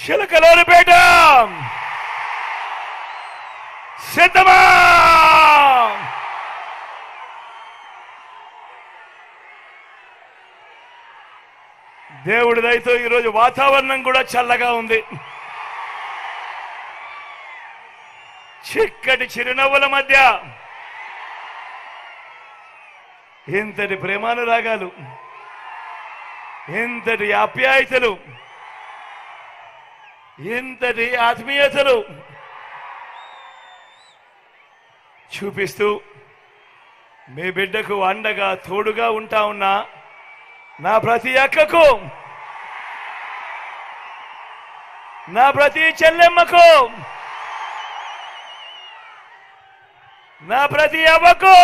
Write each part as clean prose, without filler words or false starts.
చిలకలూరిపేట సిద్ధమా? దేవుడి దయతో ఈరోజు వాతావరణం కూడా చల్లగా ఉంది. చిక్కటి చిరునవ్వుల మధ్య ఇంతటి ప్రేమానురాగాలు, ఇంతటి ఆప్యాయతలు, ఇంతటి ఆత్మీయతలు చూపిస్తూ మీ బిడ్డకు అండగా తోడుగా ఉంటా ఉన్నా నా ప్రతి అక్కకు, నా ప్రతి చెల్లెమ్మకు, నా ప్రతి అవ్వకు,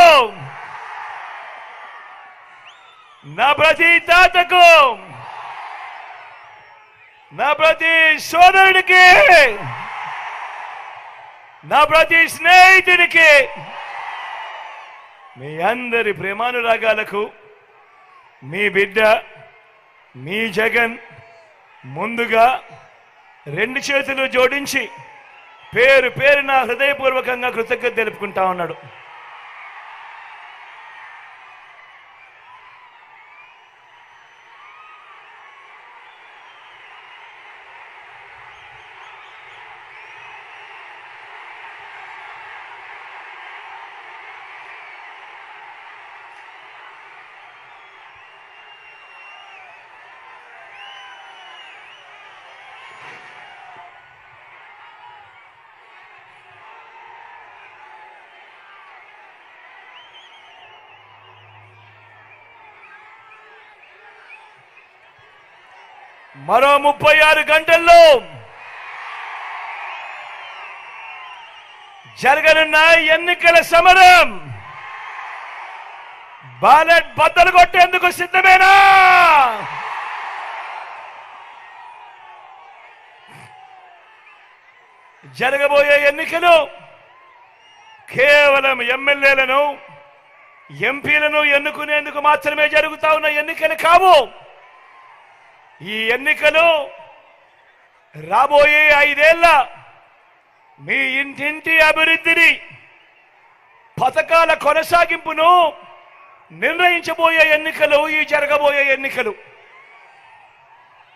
నా ప్రతి తాతకు, నా ప్రతి సోదరుడికి, నా ప్రతి స్నేహితుడికి, మీ అందరి ప్రేమానురాగాలకు మీ బిడ్డ, మీ జగన్ ముందుగా రెండు చేతులు జోడించి పేరు పేరున హృదయపూర్వకంగా కృతజ్ఞత తెలుపుకుంటా ఉన్నాడు. మరో 36 గంటల్లో జరగనున్న ఎన్నికల సమరం బ్యాలెట్ బద్దలు కొట్టేందుకు సిద్ధమేనా? జరగబోయే ఎన్నికలు కేవలం ఎమ్మెల్యేలను, ఎంపీలను ఎన్నుకునేందుకు మాత్రమే జరుగుతా ఉన్న ఎన్నికలు కావు. ఈ ఎన్నికలు రాబోయే 5 ఏళ్ల మీ ఇంటింటి అభివృద్ధిని, పథకాల కొనసాగింపును నిర్ణయించబోయే ఎన్నికలు ఈ జరగబోయే ఎన్నికలు.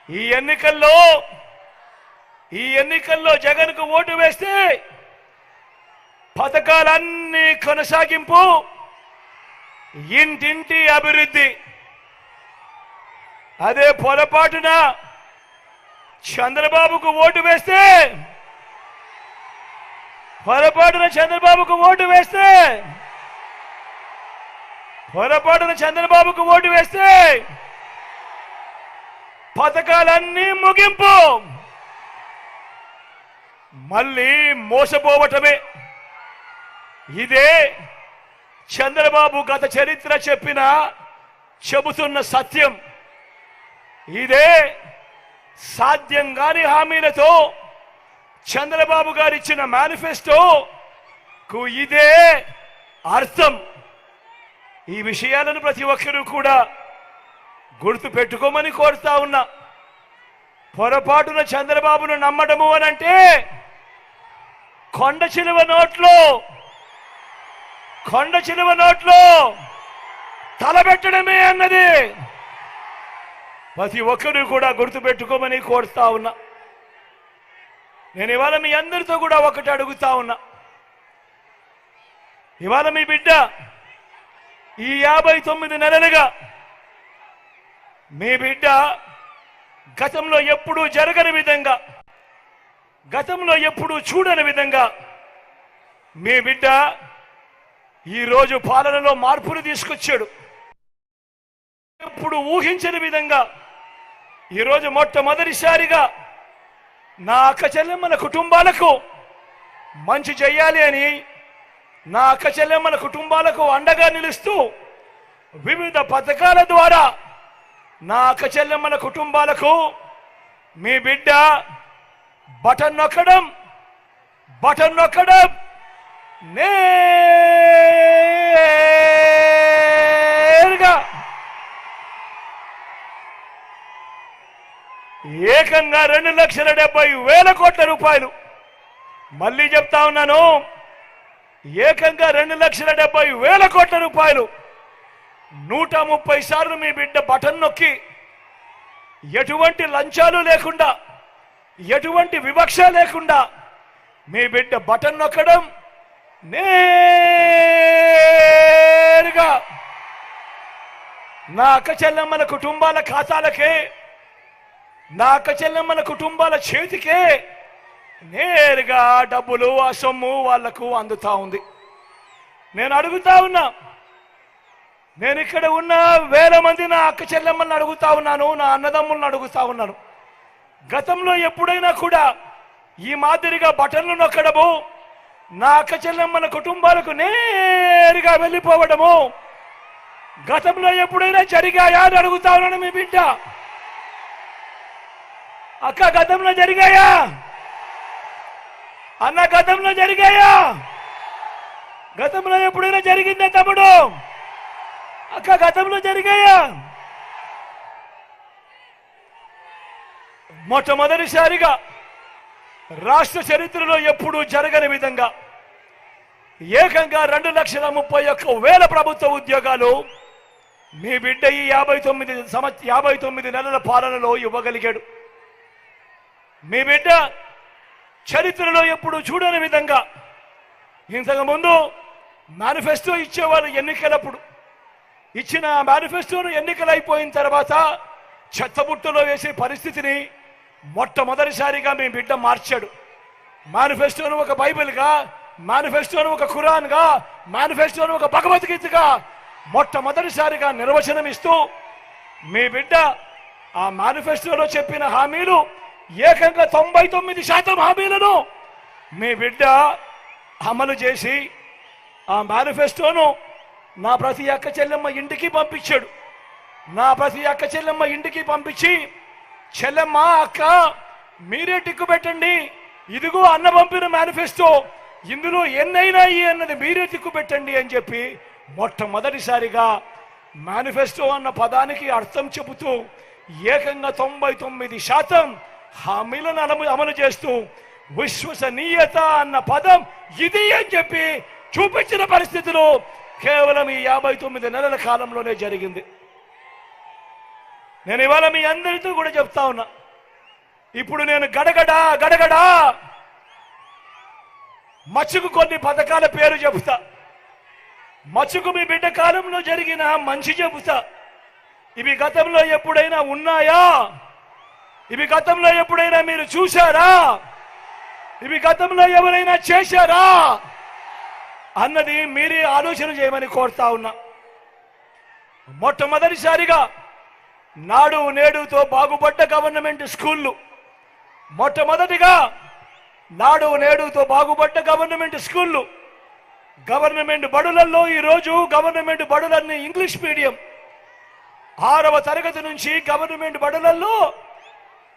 ఈ ఎన్నికల్లో జగన్కు ఓటు వేస్తే పథకాలన్నీ కొనసాగింపు, ఇంటింటి అభివృద్ధి. అదే పొరపాటున చంద్రబాబుకు ఓటు వేస్తే, పథకాలన్నీ ముగింపు, మళ్ళీ మోసపోవటమే. ఇదే చంద్రబాబు గత చరిత్ర చెబుతున్న సత్యం. ఇదే సాధ్యం కాని హామీలతో చంద్రబాబు గారు ఇచ్చిన మేనిఫెస్టోకు ఇదే అర్థం. ఈ విషయాలను ప్రతి ఒక్కరూ కూడా గుర్తు పెట్టుకోమని కోరుతా ఉన్నా. పొరపాటున చంద్రబాబును నమ్మడము అనంటే కొండ చిలువ నోట్లో తలబెట్టడమే అన్నది ప్రతి ఒక్కరూ కూడా గుర్తుపెట్టుకోమని కోరుతా ఉన్నా. నేను ఇవాళ మీ అందరితో కూడా ఒకటి అడుగుతా ఉన్నా. ఇవాళ మీ బిడ్డ ఈ 59 నెలలుగా మీ బిడ్డ గతంలో ఎప్పుడూ జరగని విధంగా, గతంలో ఎప్పుడూ చూడని విధంగా మీ బిడ్డ ఈరోజు పాలనలో మార్పులు తీసుకొచ్చాడు. ఎప్పుడు ఊహించని విధంగా ఈరోజు మొట్టమొదటిసారిగా నా అక్క చెల్లెమ్మల కుటుంబాలకు మంచి చేయాలి అని, నా అక్క చెల్లెమ్మల కుటుంబాలకు అండగా నిలుస్తూ వివిధ పథకాల ద్వారా నా అక్క చెల్లెమ్మల కుటుంబాలకు మీ బిడ్డ బటన్ నొక్కడం నేరుగా ఏకంగా 2,70,000 కోట్ల రూపాయలు. మళ్ళీ చెప్తా ఉన్నాను, ఏకంగా 2,70,000 కోట్ల రూపాయలు 130 సార్లు మీ బిడ్డ బటన్ నొక్కి ఎటువంటి లంచాలు లేకుండా, ఎటువంటి వివక్ష లేకుండా మీ బిడ్డ బటన్ నొక్కడం, నేరుగా నా అక్క చెల్లెమ్మల కుటుంబాల ఖాతాలకే, నా అక్క చెల్లెమ్మల కుటుంబాల చేతికే నేరుగా డబ్బులు, ఆ సొమ్ము వాళ్లకు అందుతా ఉంది. నేను అడుగుతా ఉన్నా, నేను ఇక్కడ ఉన్న వేల మంది నా అక్క చెల్లెమ్మల్ని అడుగుతా ఉన్నాను, నా అన్నదమ్ములను అడుగుతా ఉన్నాను. గతంలో ఎప్పుడైనా కూడా ఈ మాదిరిగా బటన్లు నొక్కడము, నా అక్క చెల్లెమ్మల కుటుంబాలకు నేరుగా వెళ్ళిపోవడము గతంలో ఎప్పుడైనా జరిగాయా అని అడుగుతా ఉన్నాను. మీ బిడ్డ అక్క గతంలో జరిగాయా? అన్న గతంలో జరిగాయా? గతంలో ఎప్పుడైనా జరిగిందా తమ్ముడు? అక్క గతంలో జరిగాయా? మొట్టమొదటిసారిగా రాష్ట్ర చరిత్రలో ఎప్పుడూ జరగని విధంగా ఏకంగా 2,31,000 ప్రభుత్వ ఉద్యోగాలు మీ బిడ్డ ఈ 59 నెలల పాలనలో ఇవ్వగలిగాడు. మీ బిడ్డ చరిత్రలో ఎప్పుడు చూడని విధంగా, ఇంతకు ముందు మేనిఫెస్టో ఇచ్చేవాళ్ళు ఎన్నికలప్పుడు, ఇచ్చిన మేనిఫెస్టోను ఎన్నికలు అయిపోయిన తర్వాత చెత్తబుట్టలో వేసే పరిస్థితిని మొట్టమొదటిసారిగా మీ బిడ్డ మార్చాడు. మేనిఫెస్టోను ఒక బైబిల్గా, మేనిఫెస్టోను ఒక ఖురాన్గా, మేనిఫెస్టోను ఒక భగవద్గీతగా మొట్టమొదటిసారిగా నిర్వచనం ఇస్తూ మీ బిడ్డ ఆ మేనిఫెస్టోలో చెప్పిన హామీలు ఏకంగా 99% హామీలను మీ బిడ్డ అమలు చేసి ఆ మేనిఫెస్టోను నా ప్రతి అక్క చెల్లెమ్మ ఇంటికి పంపించాడు. నా ప్రతి అక్క చెల్లెమ్మ ఇంటికి పంపించి, చెల్లెమ్మ అక్క మీరే టిక్కు పెట్టండి, ఇదిగో అన్న పంపిన మేనిఫెస్టో, ఇందులో ఎన్నైనాయి అన్నది మీరే టిక్కు పెట్టండి అని చెప్పి మొట్టమొదటిసారిగా మేనిఫెస్టో అన్న పదానికి అర్థం చెబుతూ ఏకంగా 99% హామీలను అమలు చేస్తూ విశ్వసనీయత అన్న పదం ఇది అని చెప్పి చూపించిన పరిస్థితులు కేవలం ఈ 59 నెలల కాలంలోనే జరిగింది. నేను ఇవాళ మీ అందరితో కూడా చెప్తా ఉన్నా, ఇప్పుడు నేను గడగడా గడగడా మచ్చుకు కొన్ని పథకాల పేరు చెబుతా. మచ్చుకు మీ బిడ్డ కాలంలో జరిగిన మంచి చెబుతా. ఇవి గతంలో ఎప్పుడైనా ఉన్నాయా? ఇవి గతంలో ఎప్పుడైనా మీరు చూశారా? ఇవి గతంలో ఎవరైనా చేశారా అన్నది మీరే ఆలోచన చేయమని కోరుతా ఉన్నా. మొట్టమొదటిసారిగా నాడు నేడుతో బాగుపడ్డ గవర్నమెంట్ స్కూళ్ళు, మొట్టమొదటిగా నాడు నేడుతో బాగుపడ్డ గవర్నమెంట్ స్కూళ్ళు, గవర్నమెంట్ బడులలో ఈరోజు గవర్నమెంట్ బడులన్నీ ఇంగ్లీష్ మీడియం. 6వ తరగతి నుంచి గవర్నమెంట్ బడులలో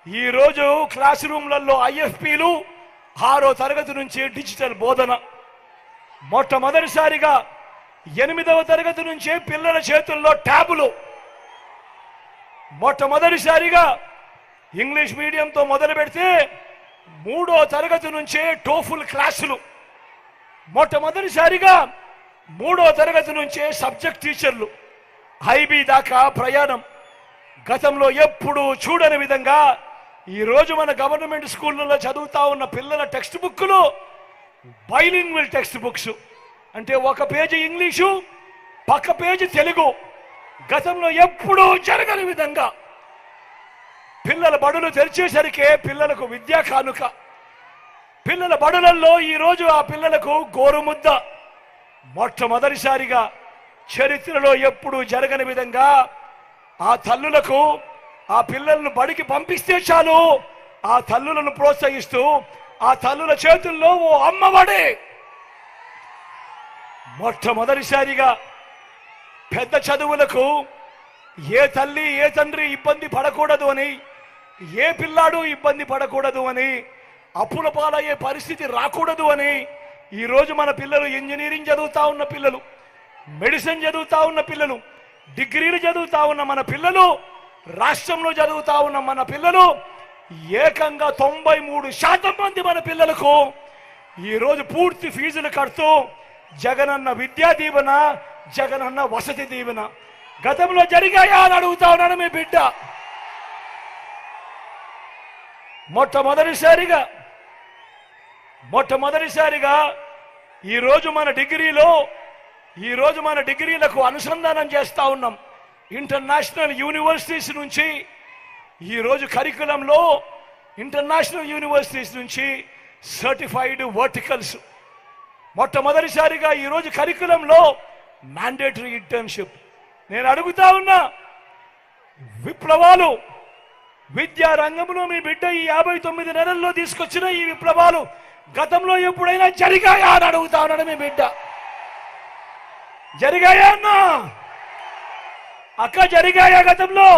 ఈరోజు క్లాస్ రూమ్లలో ఐఎఫ్పీలు, 6వ తరగతి నుంచి డిజిటల్ బోధన. మొట్టమొదటిసారిగా 8వ తరగతి నుంచే పిల్లల చేతుల్లో ట్యాబులు. మొట్టమొదటిసారిగా ఇంగ్లీష్ మీడియంతో మొదలు పెడితే 3వ తరగతి నుంచే టోఫుల్ క్లాసులు. మొట్టమొదటిసారిగా 3వ తరగతి నుంచే సబ్జెక్ట్ టీచర్లు. ఐబీ దాకా ప్రయాణం. గతంలో ఎప్పుడు చూడని విధంగా ఈరోజు మన గవర్నమెంట్ స్కూళ్ళలో చదువుతా ఉన్న పిల్లల టెక్స్ట్ బుక్లు బైలింగ్వల్ టెక్స్ట్ బుక్స్, అంటే ఒక పేజీ ఇంగ్లీషు, పక్క పేజీ తెలుగు. గతంలో ఎప్పుడూ జరగని విధంగా పిల్లల బడులు తెరిచేసరికే పిల్లలకు విద్యా కానుక. పిల్లల బడులలో ఈరోజు ఆ పిల్లలకు గోరుముద్ద. మొట్టమొదటిసారిగా చరిత్రలో ఎప్పుడూ జరగని విధంగా ఆ తల్లులకు ఆ పిల్లలను బడికి పంపిస్తే చాలు ఆ తల్లులను ప్రోత్సహిస్తూ ఆ తల్లుల చేతుల్లో ఓ అమ్మఒడి. మొట్టమొదటిసారిగా పెద్ద చదువులకు ఏ తల్లి ఏ తండ్రి ఇబ్బంది పడకూడదు అని, ఏ పిల్లాడు ఇబ్బంది పడకూడదు అని, అప్పుల పాలయ్యే పరిస్థితి రాకూడదు అని ఈరోజు మన పిల్లలు ఇంజనీరింగ్ చదువుతా ఉన్న పిల్లలు, మెడిసిన్ చదువుతా ఉన్న పిల్లలు, డిగ్రీలు చదువుతా ఉన్న మన పిల్లలు, రాష్ట్రంలో చదువుతా ఉన్న మన పిల్లలు ఏకంగా 93% మంది మన పిల్లలకు ఈరోజు పూర్తి ఫీజులు కడుతూ జగనన్న విద్యా దీవెన, జగనన్న వసతి దీవెన గతంలో జరిగాయా అని అడుగుతా ఉన్నాను మీ బిడ్డ. మొట్టమొదటిసారిగా ఈరోజు మన డిగ్రీలకు అనుసంధానం చేస్తా ఉన్నాం. ఇంటర్నేషనల్ యూనివర్సిటీస్ నుంచి ఈరోజు కరికులంలో ఇంటర్నేషనల్ యూనివర్సిటీస్ నుంచి సర్టిఫైడ్ వర్టికల్స్, మొట్టమొదటిసారిగా ఈరోజు కరికులంలో మ్యాండేటరీ ఇంటర్న్షిప్. నేను అడుగుతా ఉన్నా, విప్లవాలు విద్యా రంగంలో మీ బిడ్డ ఈ 59 నెలల్లో తీసుకొచ్చిన ఈ విప్లవాలు గతంలో ఎప్పుడైనా జరిగాయా అని అడుగుతా ఉన్నాడు మీ బిడ్డ. జరిగాయా అన్నా? అక్క జరిగాయా? గతంలో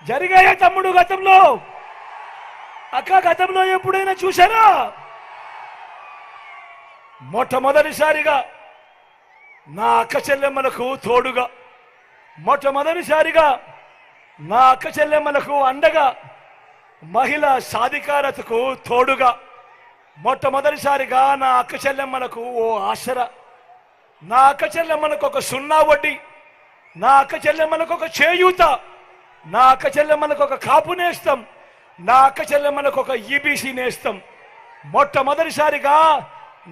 జరిగాయా తమ్ముడు? గతంలో అక్క గతంలో ఎప్పుడైనా చూసారా? మొట్టమొదటిసారిగా నా అక్క చెల్లెమ్మలకు తోడుగా, మొట్టమొదటిసారిగా నా అక్క చెల్లెమ్మలకు అండగా, మహిళా సాధికారతకు తోడుగా, మొట్టమొదటిసారిగా నా అక్క చెల్లెమ్మలకు ఓ ఆసరా, నా అక్క చెల్లెమ్మలకు ఒక 0 వడ్డీ, నా అక్క చెల్లెమ్మలకు ఒక చేయూత, నా అక్క చెల్లెమ్మలకు ఒక కాపు నేస్తం, నా అక్క చెల్లెమ్మలకు ఒక ఈబీసీ నేస్తం. మొట్టమొదటిసారిగా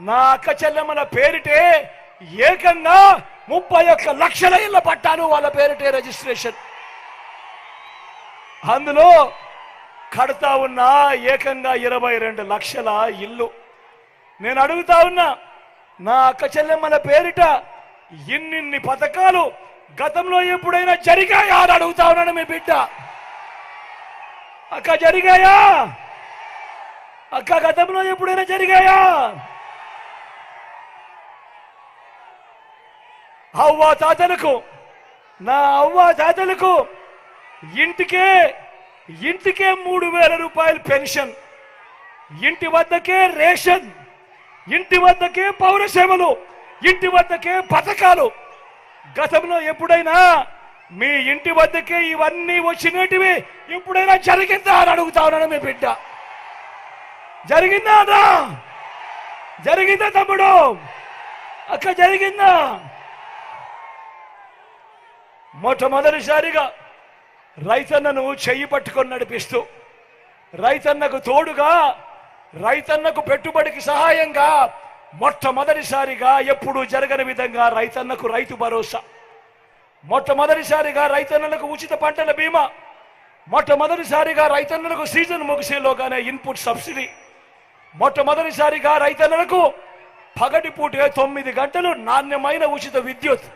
నా అక్క చెల్లెమ్మల పేరిటే ఏకంగా 31 లక్షల ఇళ్ల పట్టాలు వాళ్ళ పేరిటే రిజిస్ట్రేషన్. అందులో కడతా ఉన్న ఏకంగా 22 లక్షల ఇల్లు. నేను అడుగుతా ఉన్నా, నా అక్క చెల్లెమ్మల పేరిట ఇన్నిన్ని పథకాలు గతంలో ఎప్పుడైనా జరిగాయా అని అడుగుతా ఉన్నాను మీ బిడ్డ. అక్క జరిగాయా? అక్క గతంలో ఎప్పుడైనా జరిగాయా? అవ్వ తాతలకు, నా అవ్వ తాతలకు ఇంటికే 3000 రూపాయలు పెన్షన్, ఇంటి వద్దకే రేషన్, ఇంటి వద్దకే పౌర సేవలు, ఇంటి వద్దకే పథకాలు. గతంలో ఎప్పుడైనా మీ ఇంటి వద్దకే ఇవన్నీ వచ్చినటివి ఎప్పుడైనా జరిగిందా అని అడుగుతా ఉన్నాను మీ బిడ్డ. జరిగిందా అన్నా? జరిగిందా తమ్ముడు? అక్క జరిగిందా? మొట్టమొదటిసారిగా రైతన్నను చెయ్యి పట్టుకొని నడిపిస్తూ, రైతన్నకు తోడుగా, రైతన్నకు పెట్టుబడికి సహాయంగా మొట్టమొదటిసారిగా ఎప్పుడూ జరగని విధంగా రైతన్నకు రైతు భరోసా, మొట్టమొదటిసారిగా రైతన్నలకు ఉచిత పంటల బీమా, మొట్టమొదటిసారిగా రైతన్నలకు సీజన్ ముగిసేలోగానే ఇన్పుట్ సబ్సిడీ, మొట్టమొదటిసారిగా రైతన్నలకు పగటిపూటే 9 గంటలు నాణ్యమైన ఉచిత విద్యుత్.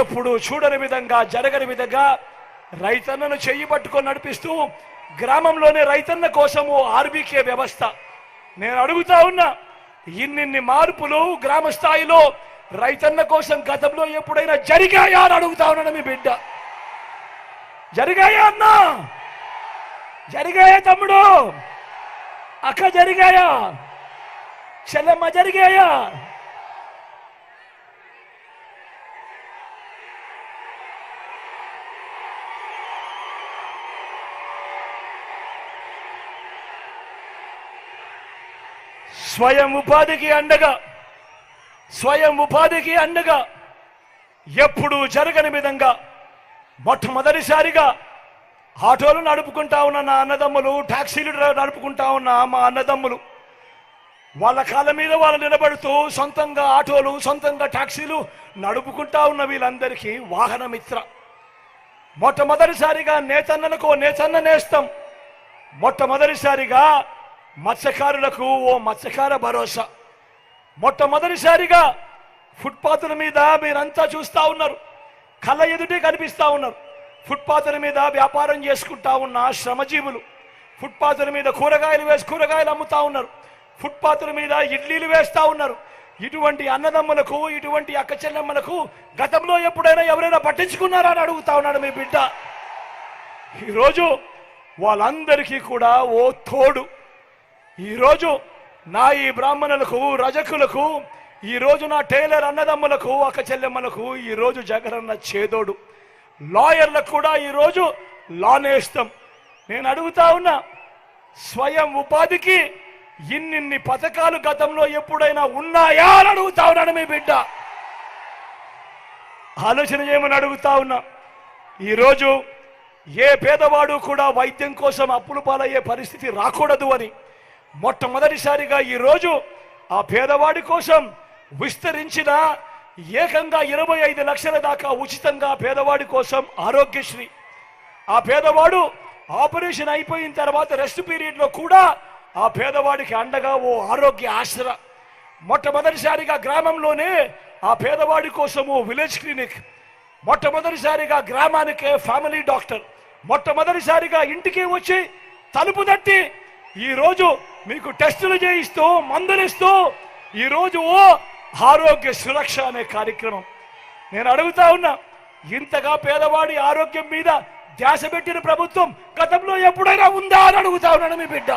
ఎప్పుడు చూడని విధంగా, జరగని విధంగా రైతన్నను చెయ్యి పట్టుకొని నడిపిస్తూ గ్రామంలోనే రైతన్న కోసము ఆర్బీకే వ్యవస్థ. నేను అడుగుతా ఉన్నా, ఇన్నిన్ని మార్పులు గ్రామ స్థాయిలో రైతన్న కోసం గతంలో ఎప్పుడైనా జరిగాయా అని అడుగుతా ఉన్నాను మీ బిడ్డ. జరిగాయా అన్నా? జరిగాయా తమ్ముడు? అక్క జరిగాయా? చెల్లెమ్మ జరిగాయా? స్వయం ఉపాధికి అండగా ఎప్పుడు జరగని విధంగా మొట్టమొదటిసారిగా ఆటోలు నడుపుకుంటా ఉన్న నా అన్నదమ్ములు, టాక్సీలు నడుపుకుంటా ఉన్న మా అన్నదమ్ములు, వాళ్ళ కాళ్ళ మీద వాళ్ళు నిలబడుతూ సొంతంగా ఆటోలు, సొంతంగా టాక్సీలు నడుపుకుంటా ఉన్న వీళ్ళందరికీ వాహన మిత్ర. మొట్టమొదటిసారిగా నేతన్నలకు నేతన్న నేస్తం, మొట్టమొదటిసారిగా మత్స్యకారులకు ఓ మత్స్యకార భరోసా, మొట్టమొదటిసారిగా ఫుట్పాత్ల మీద మీరంతా చూస్తా ఉన్నారు, కళ్ళ ఎదుటే కనిపిస్తా ఉన్నారు. ఫుట్పాత్ల మీద వ్యాపారం చేసుకుంటా ఉన్న శ్రమజీవులు, ఫుట్పాత్ల మీద కూరగాయలు అమ్ముతా ఉన్నారు, ఫుట్పాత్ల మీద ఇడ్లీలు వేస్తా ఉన్నారు. ఇటువంటి అన్నదమ్ములకు, ఇటువంటి అక్క చెల్లెమ్మలకు గతంలో ఎప్పుడైనా ఎవరైనా పట్టించుకున్నారా అని అడుగుతా ఉన్నాడు మీ బిడ్డ. ఈరోజు వాళ్ళందరికీ కూడా ఓ తోడు. ఈరోజు నా ఈ బ్రాహ్మణులకు, రజకులకు, ఈరోజు నా టైలర్ అన్నదమ్ములకు, అక్క చెల్లెమ్మలకు ఈరోజు జగనన్న చేదోడు. లాయర్లకు కూడా ఈరోజు లా నేస్తం, నేను అడుగుతా ఉన్నా, స్వయం ఉపాధికి ఇన్నిన్ని పథకాలు గతంలో ఎప్పుడైనా ఉన్నాయా అని అడుగుతా ఉన్నాను. మీ బిడ్డ ఆలోచన చేయమని అడుగుతా ఉన్నా. ఈరోజు ఏ పేదవాడు కూడా వైద్యం కోసం అప్పులు పాలయ్యే పరిస్థితి రాకూడదు అని మొట్టమొదటిసారిగా ఈరోజు ఆ పేదవాడి కోసం విస్తరించిన ఏకంగా 25 లక్షల దాకా ఉచితంగా పేదవాడి కోసం ఆరోగ్యశ్రీ. ఆ పేదవాడు ఆపరేషన్ అయిపోయిన తర్వాత రెస్ట్ పీరియడ్లో కూడా ఆ పేదవాడికి అండగా ఓ ఆరోగ్య ఆసరా. మొట్టమొదటిసారిగా గ్రామంలోనే ఆ పేదవాడి కోసం ఓ విలేజ్ క్లినిక్, మొట్టమొదటిసారిగా గ్రామానికే ఫ్యామిలీ డాక్టర్, మొట్టమొదటిసారిగా ఇంటికి వచ్చి తలుపు తట్టి ఈరోజు మీకు టెస్టులు చేయిస్తూ మందులు ఇస్తూ ఈరోజు ఓ ఆరోగ్య సురక్ష అనే కార్యక్రమం. నేను అడుగుతా ఉన్నా, ఇంతగా పేదవాడి ఆరోగ్యం మీద ధ్యాస పెట్టిన ప్రభుత్వం గతంలో ఎప్పుడైనా ఉందా అని అడుగుతా ఉన్నాను. మీ బిడ్డ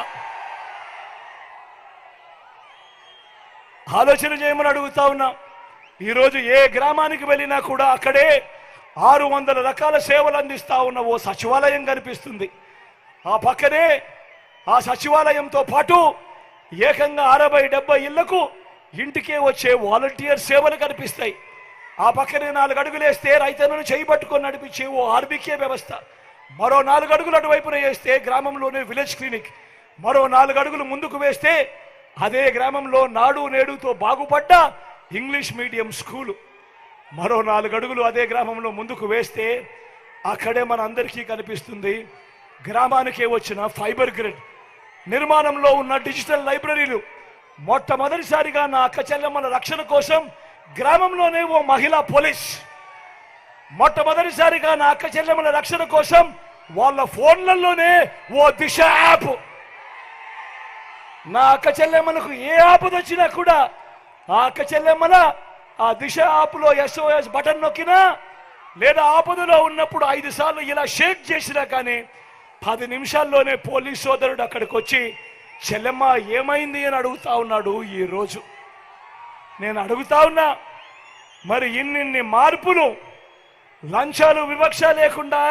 ఆలోచన చేయమని అడుగుతా ఉన్నా. ఈరోజు ఏ గ్రామానికి వెళ్ళినా కూడా అక్కడే 600 రకాల సేవలు అందిస్తా ఉన్న ఓ సచివాలయం కనిపిస్తుంది. ఆ పక్కనే ఆ సచివాలయంతో పాటు ఏకంగా 60-70 ఇళ్లకు ఇంటికే వచ్చే వాలంటీర్ సేవలు కనిపిస్తాయి. ఆ పక్కనే 4 అడుగులు వేస్తే రైతులను చేయబట్టుకొని నడిపించే ఓ ఆర్బీకే వ్యవస్థ, మరో 4 అడుగులు అటువైపున వేస్తే గ్రామంలోనే విలేజ్ క్లినిక్, మరో 4 అడుగులు ముందుకు వేస్తే అదే గ్రామంలో నాడు నేడుతో బాగుపడ్డ ఇంగ్లీష్ మీడియం స్కూలు, మరో 4 అడుగులు అదే గ్రామంలో ముందుకు వేస్తే అక్కడే మన అందరికీ కనిపిస్తుంది గ్రామానికే వచ్చిన ఫైబర్ గ్రిడ్, నిర్మాణంలో ఉన్న డిజిటల్ లైబ్రరీలు. మొట్టమొదటిసారిగా నా అక్క చెల్లెమ్మల రక్షణ కోసం గ్రామంలోనే ఓ మహిళా పోలీస్, మొట్టమొదటిసారిగా నా అక్క చెల్లెమ్మల రక్షణ కోసం వాళ్ళ ఫోన్లలోనే ఓ దిశ యాప్. నా అక్క చెల్లెమ్మలకు ఏ ఆపద వచ్చినా కూడా ఆ అక్క చెల్లెమ్మల ఆ దిశ యాప్లో SOS బటన్ నొక్కినా లేదా ఆపదలో ఉన్నప్పుడు 5 సార్లు ఇలా షేక్ చేసినా కానీ 10 నిమిషాల్లోనే పోలీస్ సోదరుడు అక్కడికి వచ్చి చెల్లెమ్మ ఏమైంది అని అడుగుతా ఉన్నాడు. ఈరోజు నేను అడుగుతా ఉన్నా, మరి ఇన్నిన్ని మార్పులు, లంచాలు వివక్ష లేకుండా,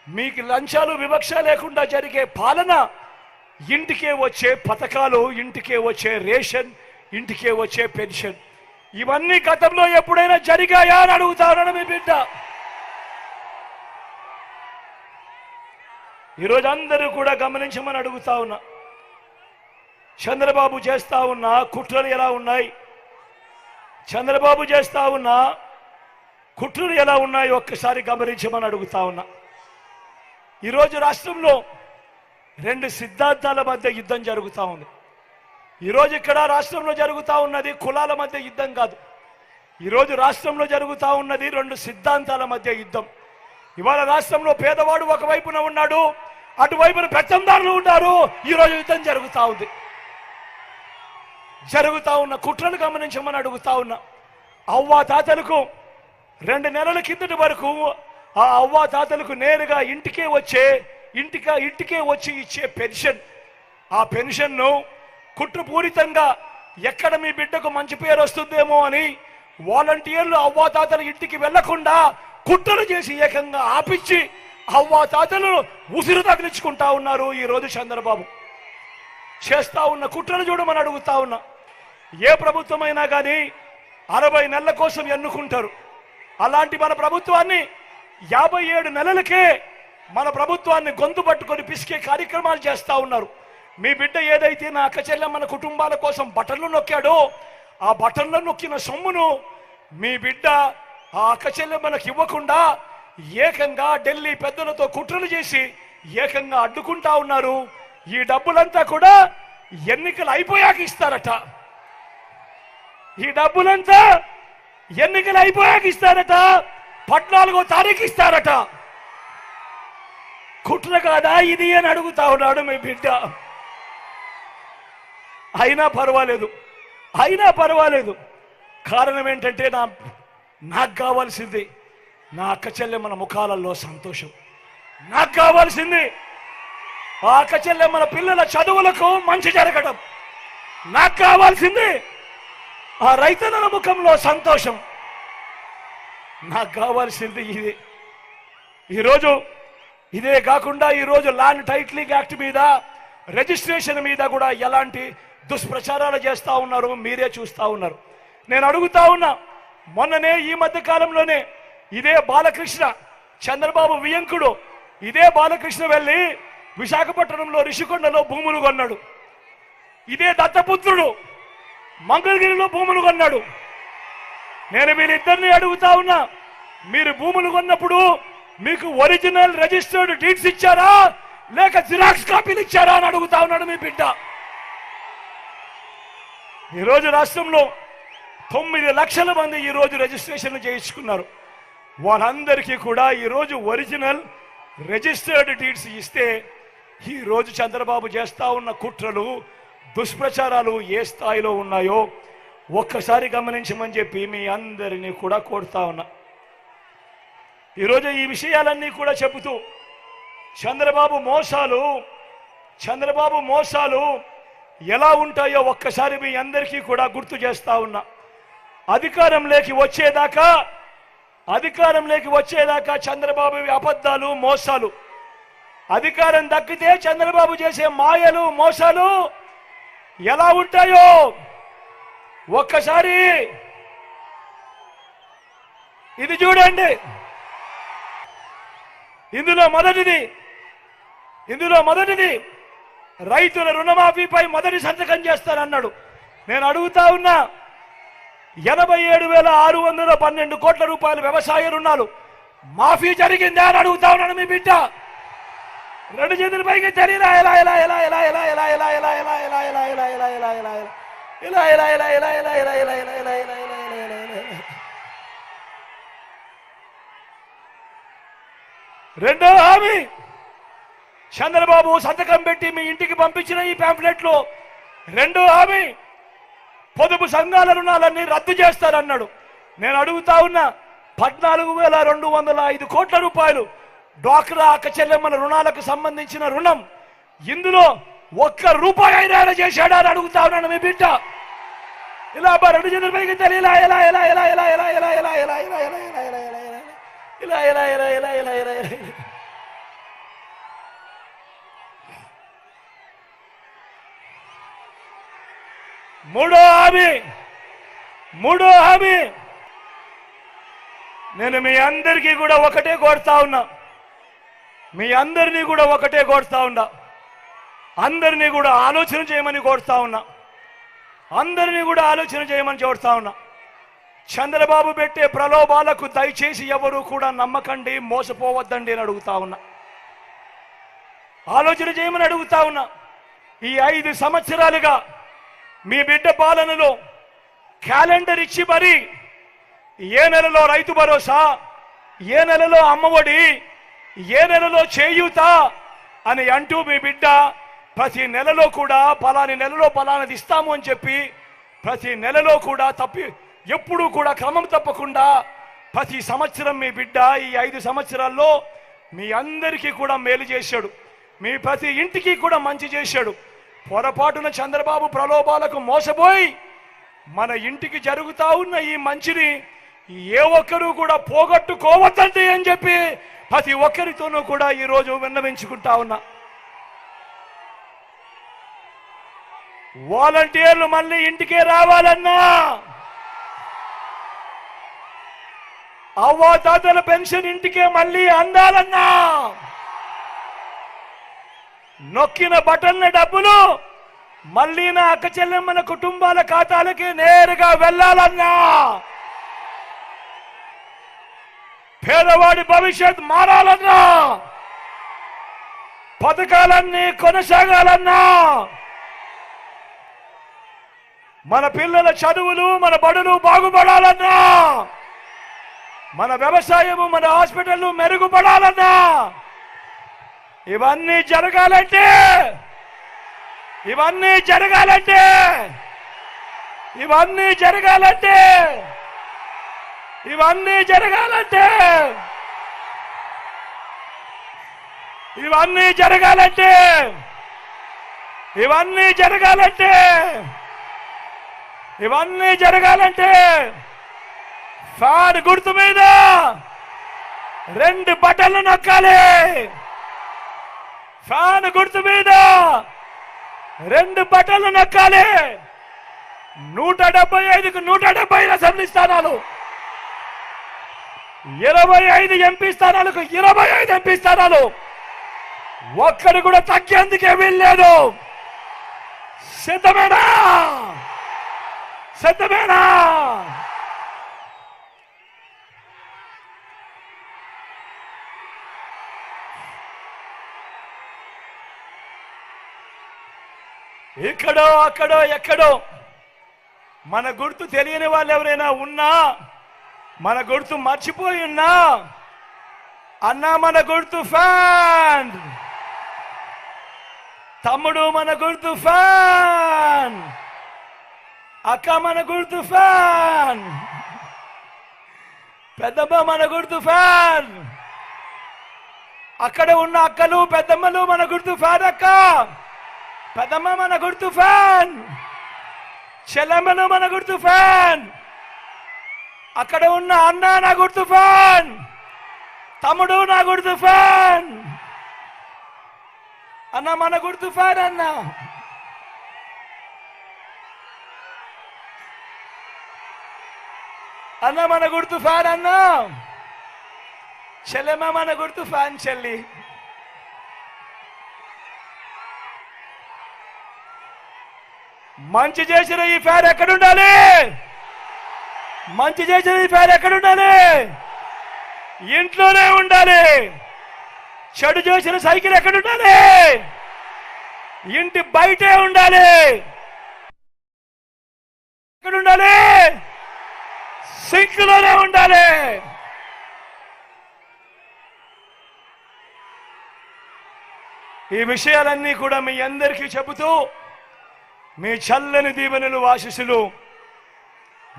మీకు లంచాలు వివక్ష లేకుండా జరిగే పాలన, ఇంటికే వచ్చే పథకాలు, ఇంటికే వచ్చే రేషన్, ఇంటికే వచ్చే పెన్షన్, ఇవన్నీ గతంలో ఎప్పుడైనా జరిగాయా అని అడుగుతా ఉన్నాను. మీ బిడ్డ ఈరోజు అందరూ కూడా గమనించమని అడుగుతా ఉన్నా. చంద్రబాబు చేస్తా ఉన్న కుట్రలు ఎలా ఉన్నాయి, చంద్రబాబు చేస్తా ఉన్న కుట్రలు ఎలా ఉన్నాయి ఒక్కసారి గమనించమని అడుగుతా ఉన్నా. ఈరోజు రాష్ట్రంలో 2 సిద్ధాంతాల మధ్య యుద్ధం జరుగుతూ ఉంది. ఈరోజు ఇక్కడ రాష్ట్రంలో జరుగుతూ ఉన్నది కులాల మధ్య యుద్ధం కాదు. ఈరోజు రాష్ట్రంలో జరుగుతూ ఉన్నది 2 సిద్ధాంతాల మధ్య యుద్ధం. ఇవాళ రాష్ట్రంలో పేదవాడు ఒకవైపున ఉన్నాడు, అటువైపున పెత్తందారులు ఉన్నారు. ఈరోజు యుద్ధం జరుగుతూ ఉంది. జరుగుతూ ఉన్న కుట్రలు గమనించమని అడుగుతా ఉన్నా. అవ్వా తాతలకు 2 నెలల కిందటి వరకు ఆ అవ్వా తాతలకు నేరుగా ఇంటికే వచ్చి ఇచ్చే పెన్షన్, ఆ పెన్షన్ను కుట్రపూరితంగా ఎక్కడ మీ బిడ్డకు మంచి పేరు వస్తుందేమో అని వాలంటీర్లు అవ్వా తాతల ఇంటికి వెళ్లకుండా కుట్రలు చేసి ఏకంగా ఆపించి అవ్వా తాతలు ఉసిరు తగిలించుకుంటా ఉన్నారు. ఈరోజు చంద్రబాబు చేస్తా ఉన్న కుట్రలు చూడమని అడుగుతా ఉన్నా. ఏ ప్రభుత్వమైనా కానీ 60 నెలల కోసం ఎన్నుకుంటారు. అలాంటి మన ప్రభుత్వాన్ని 57 నెలలకే మన ప్రభుత్వాన్ని గొంతు పట్టుకొని పిసికే కార్యక్రమాలు చేస్తా ఉన్నారు. మీ బిడ్డ ఏదైతే నా అక్క చెల్లెమ్మల కుటుంబాల కోసం బటన్లు నొక్కాడో ఆ బటన్లు నొక్కిన సొమ్మును మీ బిడ్డ ఆ అక్క చెల్లెమ్మలకు ఇవ్వకుండా ఏకంగా ఢిల్లీ పెద్దలతో కుట్రలు చేసి ఏకంగా అడ్డుకుంటా ఉన్నారు. ఈ డబ్బులంతా కూడా ఎన్నికలు అయిపోయాక ఇస్తారట. ఈ డబ్బులంతా ఎన్నికలు అయిపోయాక ఇస్తారట. 14వ తారీఖు ఇస్తారట. కుట్ర కాదా ఇది అని అడుగుతా ఉన్నాడు మీ బిడ్డ. అయినా పర్వాలేదు. కారణం ఏంటంటే నాకు కావాల్సింది నా అక్క చెల్లెమ్మల ముఖాలలో సంతోషం. నాకు కావాల్సింది ఆ అక్క చెల్లెమ్మల పిల్లల చదువులకు మంచి జరగడం. నాకు కావాల్సింది ఆ రైతన్నల ముఖంలో సంతోషం. నాకు కావాల్సింది ఇది. ఈరోజు ఇదే కాకుండా ఈరోజు ల్యాండ్ టైటిలింగ్ యాక్ట్ మీద, రిజిస్ట్రేషన్ మీద కూడా ఎలాంటి దుష్ప్రచారాలు చేస్తా ఉన్నారు, మీరే చూస్తా ఉన్నారు. నేను అడుగుతా ఉన్నా, మొన్ననే ఈ మధ్య కాలంలోనే ఇదే బాలకృష్ణ, చంద్రబాబు వియంకుడు ఇదే బాలకృష్ణ వెళ్ళి విశాఖపట్నంలో రిషికొండలో భూములు కొన్నాడు. ఇదే దత్తపుత్రుడు మంగళగిరిలో భూములు కొన్నాడు. నేను వీరిద్దరిని అడుగుతా ఉన్నా, మీరు భూములు కొన్నప్పుడు మీకు ఒరిజినల్ రిజిస్టర్డ్ డీడ్స్ ఇచ్చారా లేక జిరాక్స్ కాపీలు ఇచ్చారా అని అడుగుతా ఉన్నాడు మీ బిడ్డ. ఈరోజు రాష్ట్రంలో 9 లక్షల మంది ఈరోజు రిజిస్ట్రేషన్లు చేయించుకున్నారు. వాళ్ళందరికీ కూడా ఈరోజు ఒరిజినల్ రిజిస్టర్డ్ డీడ్స్ ఇస్తే ఈరోజు చంద్రబాబు చేస్తా ఉన్న కుట్రలు, దుష్ప్రచారాలు ఏ స్థాయిలో ఉన్నాయో ఒక్కసారి గమనించమని చెప్పి మీ అందరినీ కూడా కోరుతా ఉన్నా. ఈరోజు ఈ విషయాలన్నీ కూడా చెబుతూ చంద్రబాబు మోసాలు ఎలా ఉంటాయో ఒక్కసారి మీ అందరికీ కూడా గుర్తు చేస్తా ఉన్నా. అధికారంలోకి వచ్చేదాకా చంద్రబాబు అబద్ధాలు, మోసాలు. అధికారం దక్కితే చంద్రబాబు చేసే మాయలు, మోసాలు ఎలా ఉంటాయో ఒక్కసారి ఇది చూడండి. ఇందులో మొదటిది రైతుల రుణమాఫీపై మొదటి సంతకం చేస్తానన్నాడు. నేను అడుగుతా ఉన్నా, 87,612 కోట్ల రూపాయల వ్యవసాయ రుణాలు మాఫీ జరిగిందా అని అడుగుతా ఉన్నాను మీ బిడ్డ. రెండు చేతుల పైకి తెలియలా ఎలా ఎలా ఎలా ఎలా ఎలా ఎలా ఎలా ఎలా ఎలా ఎలా ఎలా ఎలా ఎలా ఎలా ఎలా ఎలా ఇలా ఇలా ఇలా ఇలా ఇలా ఇలా ఇలా ఇలా ఇలా ఇలా ఇలా. రెండో హామీ, చంద్రబాబు సంతకం పెట్టి మీ ఇంటికి పంపించిన ఈ ప్యాంఫ్లెట్లో రెండో హామీ, పొదుపు సంఘాల రుణాలన్నీ రద్దు చేస్తారన్నాడు. నేను అడుగుతా ఉన్నా, 14,205 కోట్ల రూపాయలు డ్వాక్రా అక్క చెల్లెమ్మల రుణాలకు సంబంధించిన రుణం, ఇందులో ₹1 అయినా చేశాడా అని అడుగుతా ఉన్నాను మీ బిడ్డ. ఇలా రెండు చేతుల పైకి తెలియలా ఎలా ఎలా ఎలా ఎలా ఎలా ఎలా ఎలా ఎలా ఎలా ఎలా ఎలా ఎలా ఇలా ఇలా ఇలా ఇలా ఇలా ఇలా ఇలా. మూడో హామీ, నేను మీ అందరికీ కూడా ఒకటే కోరుతా ఉన్నా, అందరినీ కూడా ఆలోచన చేయమని కోరుతా ఉన్నా. చంద్రబాబు పెట్టే ప్రలోభాలకు దయచేసి ఎవరు కూడా నమ్మకండి, మోసపోవద్దండి అని అడుగుతా ఉన్నా. ఆలోచన చేయమని అడుగుతా ఉన్నా. ఈ 5 సంవత్సరాలుగా మీ బిడ్డ పాలనలో క్యాలెండర్ ఇచ్చి మరి ఏ నెలలో రైతు భరోసా, ఏ నెలలో అమ్మఒడి, ఏ నెలలో చేయూత అని అంటూ మీ బిడ్డ ప్రతి నెలలో కూడా పలాని నెలలో పలానది ఇస్తాము అని చెప్పి ప్రతి నెలలో కూడా ఎప్పుడూ కూడా క్రమం తప్పకుండా ప్రతి సంవత్సరం మీ బిడ్డ ఈ 5 సంవత్సరాల్లో మీ అందరికీ కూడా మేలు చేశాడు. మీ ప్రతి ఇంటికి కూడా మంచి చేశాడు. పొరపాటున చంద్రబాబు ప్రలోభాలకు మోసపోయి మన ఇంటికి జరుగుతా ఉన్న ఈ మంచిని ఏ ఒక్కరూ కూడా పోగొట్టుకోవద్దండి అని చెప్పి ప్రతి ఒక్కరితోనూ కూడా ఈరోజు విన్నవించుకుంటా ఉన్నా. వాలంటీర్లు మళ్ళీ ఇంటికే రావాలన్నా, అవ్వాతాతల పెన్షన్ ఇంటికే మళ్ళీ అందాలన్నా, నొక్కిన బటన్ల డబ్బులు మళ్ళీ నా అక్క చెల్లెమ్మల కుటుంబాల ఖాతాలకి నేరుగా వెళ్ళాలన్నా, పేదవాడి భవిష్యత్ మారాలన్నా, పథకాలన్నీ కొనసాగాలన్నా, మన పిల్లల చదువులు, మన బడులు బాగుపడాలన్నా, మన వ్యవసాయము, మన హాస్పిటల్ మెరుగుపడాలన్నా, ఇవన్నీ జరగాలంటే ఫ్యాన్ గుర్తు మీద 2 బటన్లు నొక్కాలి. ఫ్యాన్ గుర్తు మీద 2 బటన్లు నొక్కాలి. 175కు 175 అసెంబ్లీ స్థానాలు, 25 ఎంపీ స్థానాలకు 25 ఎంపీ స్థానాలు. ఒక్కడు కూడా తగ్గేందుకే వీల్లేదు. సిద్ధమేనా? సిద్ధమేనా? ఇక్కడో అక్కడో ఎక్కడో మన గుర్తు తెలియని వాళ్ళు ఎవరైనా ఉన్నా, మన గుర్తు మర్చిపోయి ఉన్నా, అన్నా మన గుర్తు ఫ్యాన్, తమ్ముడు మన గుర్తు ఫ్యాన్, అక్క మన గుర్తు ఫ్యాన్, పెద్దమ్మ మన గుర్తు ఫ్యాన్, అక్కడ ఉన్న అక్కలు పెద్దమ్మలు మన గుర్తు ఫ్యాన్, అక్క పెద్దమ్మ మన గుర్తు ఫ్యాన్, చెల్లెమ్మలు మన గుర్తు ఫ్యాన్, అక్కడ ఉన్న అన్న నా గుర్తు ఫ్యాన్, తమ్ముడు నా గుర్తు ఫ్యాన్, అన్న మన గుర్తు ఫ్యాన్, అన్న అన్న మన గుర్తు ఫ్యాన్, అన్న చెల్లెమ్మ మన గుర్తు ఫ్యాన్, చెల్లి మంచి చేసిన ఈ ఫ్యాన్ ఎక్కడుండాలి? మంచి చేసిన ఈ ఫ్యాన్ ఎక్కడుండాలి? ఇంట్లోనే ఉండాలి. చెడు చేసిన సైకిల్ ఎక్కడుండాలి? ఇంటి బయటే ఉండాలి. ఎక్కడుండాలి? సింక్లోనే ఉండాలి. ఈ విషయాలన్నీ కూడా మీ అందరికీ చెబుతూ మీ చల్లని దీవెనలు ఆశీస్సులు.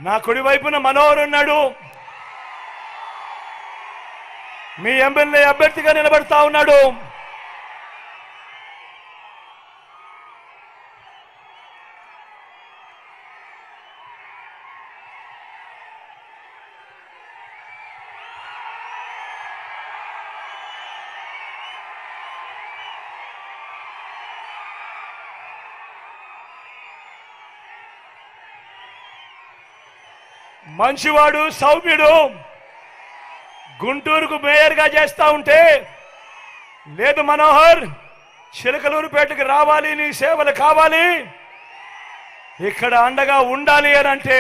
నా కుడి వైపున మనోహర్ ఉన్నాడు, మీ ఎమ్మెల్యే అభ్యర్థిగా నిలబడతా ఉన్నాడు. మంచివాడు, సౌమ్యుడు, గుంటూరుకు మేయర్గా చేస్తా ఉంటే, లేదు మనోహర్ చిలకలూరుపేటకు రావాలి, నీ సేవలు కావాలి, ఇక్కడ అండగా ఉండాలి అని అంటే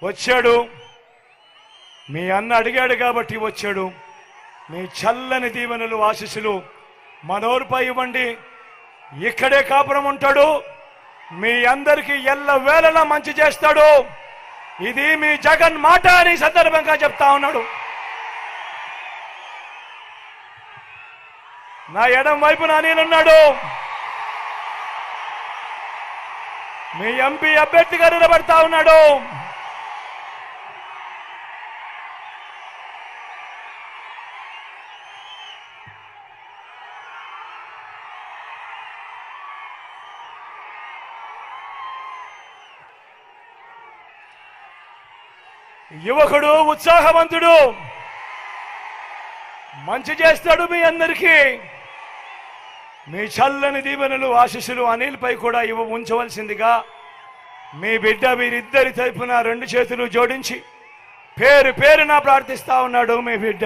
వచ్చాడు. మీ అన్న అడిగాడు కాబట్టి వచ్చాడు. మీ చల్లని దీవెనలు ఆశీస్సులు మనోహర్పై ఇవ్వండి. ఇక్కడే కాపురం ఉంటాడు, మీ అందరికీ ఎల్ల వేళలా మంచి చేస్తాడు. ఇది మీ జగన్ మాట అని సందర్భంగా చెప్తా ఉన్నాడు. నా ఎడం వైపున అనిల్ ఉన్నాడు, మీ ఎంపీ అభ్యర్థిగా నిలబడతా ఉన్నాడు. యువకుడు, ఉత్సాహవంతుడు, మంచి చేస్తాడు మీ అందరికీ. మీ చల్లని దీవెనలు ఆశీస్సులు అనిల్ పై కూడా ఉంచవలసిందిగా మీ బిడ్డ వీరిద్దరి తరపున 2 చేతులు జోడించి పేరు పేరున ప్రార్థిస్తా ఉన్నాడు మీ బిడ్డ.